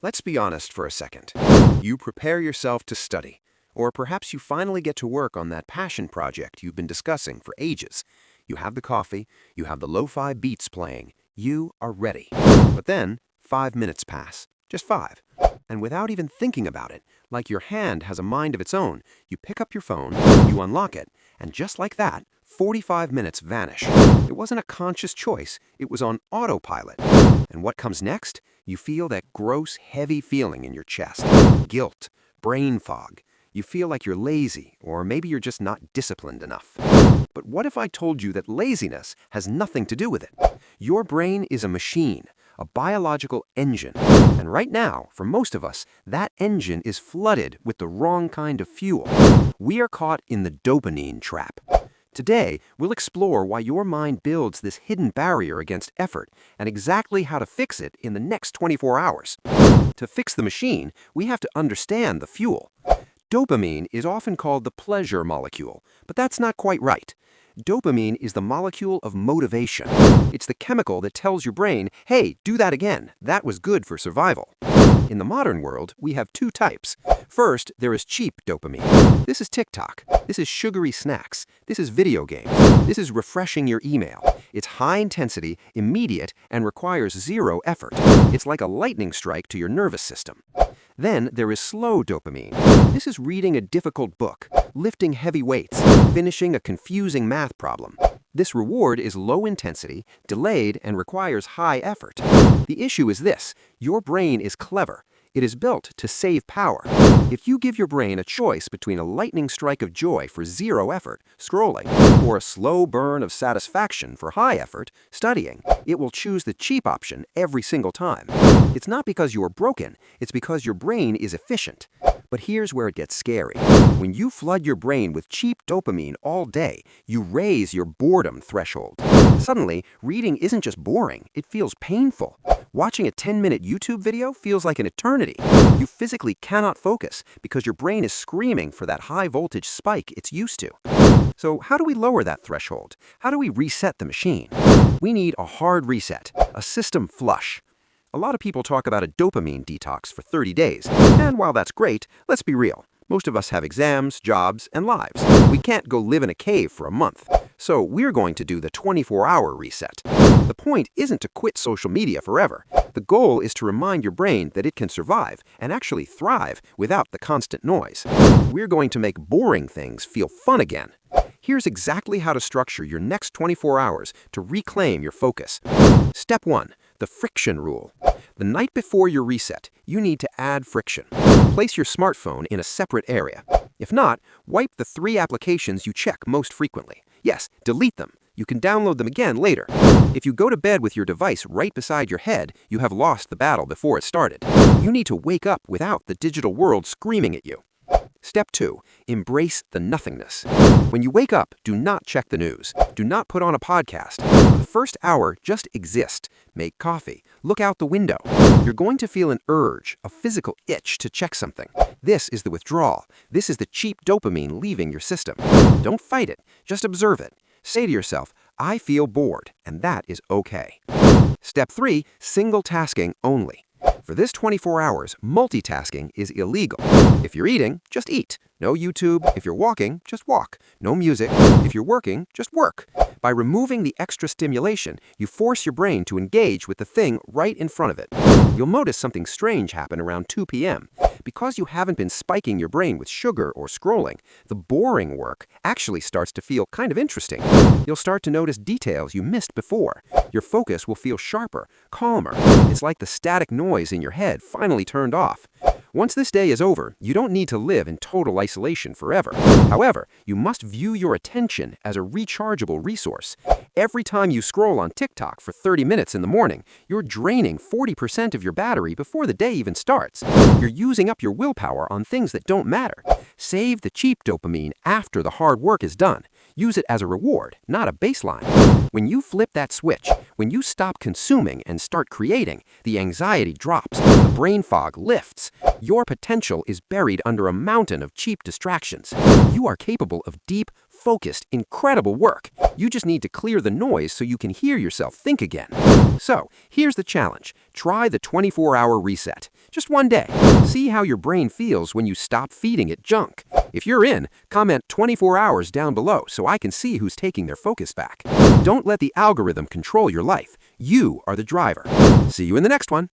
Let's be honest for a second. You prepare yourself to study, or perhaps you finally get to work on that passion project you've been discussing for ages. You have the coffee, you have the lo-fi beats playing, you are ready. But then, 5 minutes pass, just 5. And without even thinking about it, like your hand has a mind of its own, you pick up your phone, you unlock it, and just like that, 45 minutes vanish. It wasn't a conscious choice, it was on autopilot. And what comes next? You feel that gross, heavy feeling in your chest. Guilt, brain fog. You feel like you're lazy, or maybe you're just not disciplined enough. But what if I told you that laziness has nothing to do with it? Your brain is a machine, a biological engine. And right now, for most of us, that engine is flooded with the wrong kind of fuel. We are caught in the dopamine trap. Today, we'll explore why your mind builds this hidden barrier against effort and exactly how to fix it in the next 24 hours. To fix the machine, we have to understand the fuel. Dopamine is often called the pleasure molecule, but that's not quite right. Dopamine is the molecule of motivation. It's the chemical that tells your brain, hey, do that again. That was good for survival. In the modern world, we have two types. First, there is cheap dopamine. This is TikTok. This is sugary snacks. This is video games. This is refreshing your email. It's high intensity, immediate, and requires zero effort. It's like a lightning strike to your nervous system. Then there is slow dopamine. This is reading a difficult book, lifting heavy weights, finishing a confusing math problem. This reward is low intensity, delayed, and requires high effort. The issue is this: your brain is clever. It is built to save power. If you give your brain a choice between a lightning strike of joy for zero effort, scrolling, or a slow burn of satisfaction for high effort, studying, it will choose the cheap option every single time. It's not because you are broken, it's because your brain is efficient. But here's where it gets scary. When you flood your brain with cheap dopamine all day, you raise your boredom threshold. Suddenly, reading isn't just boring, it feels painful. Watching a 10-minute YouTube video feels like an eternity. You physically cannot focus because your brain is screaming for that high-voltage spike it's used to. So how do we lower that threshold? How do we reset the machine? We need a hard reset, a system flush. A lot of people talk about a dopamine detox for 30 days, and while that's great, let's be real. Most of us have exams, jobs, and lives. We can't go live in a cave for a month. So we're going to do the 24-hour reset. The point isn't to quit social media forever. The goal is to remind your brain that it can survive and actually thrive without the constant noise. We're going to make boring things feel fun again. Here's exactly how to structure your next 24 hours to reclaim your focus. Step 1. The friction rule. The night before your reset, you need to add friction. Place your smartphone in a separate area. If not, wipe the 3 applications you check most frequently. Yes, delete them. You can download them again later. If you go to bed with your device right beside your head, you have lost the battle before it started. You need to wake up without the digital world screaming at you. Step 2. Embrace the nothingness. When you wake up, do not check the news. Do not put on a podcast. For the first hour, just exist. Make coffee. Look out the window. You're going to feel an urge, a physical itch to check something. This is the withdrawal. This is the cheap dopamine leaving your system. Don't fight it. Just observe it. Say to yourself, I feel bored, and that is okay. Step 3. Single tasking only. For this 24 hours, multitasking is illegal. If you're eating, just eat. No YouTube. If you're walking, just walk. No music. If you're working, just work. By removing the extra stimulation, you force your brain to engage with the thing right in front of it. You'll notice something strange happen around 2 p.m. Because you haven't been spiking your brain with sugar or scrolling, the boring work actually starts to feel kind of interesting. You'll start to notice details you missed before. Your focus will feel sharper, calmer. It's like the static noise in your head finally turned off. Once this day is over, you don't need to live in total isolation forever. However, you must view your attention as a rechargeable resource. Every time you scroll on TikTok for 30 minutes in the morning, you're draining 40% of your battery before the day even starts. You're using up your willpower on things that don't matter. Save the cheap dopamine after the hard work is done. Use it as a reward, not a baseline. When you flip that switch, when you stop consuming and start creating, the anxiety drops, the brain fog lifts. Your potential is buried under a mountain of cheap distractions. You are capable of deep, focused, incredible work. You just need to clear the noise so you can hear yourself think again. So, here's the challenge. Try the 24-hour reset. Just one day. See how your brain feels when you stop feeding it junk. If you're in, comment 24 hours down below so I can see who's taking their focus back. Don't let the algorithm control your life. You are the driver. See you in the next one.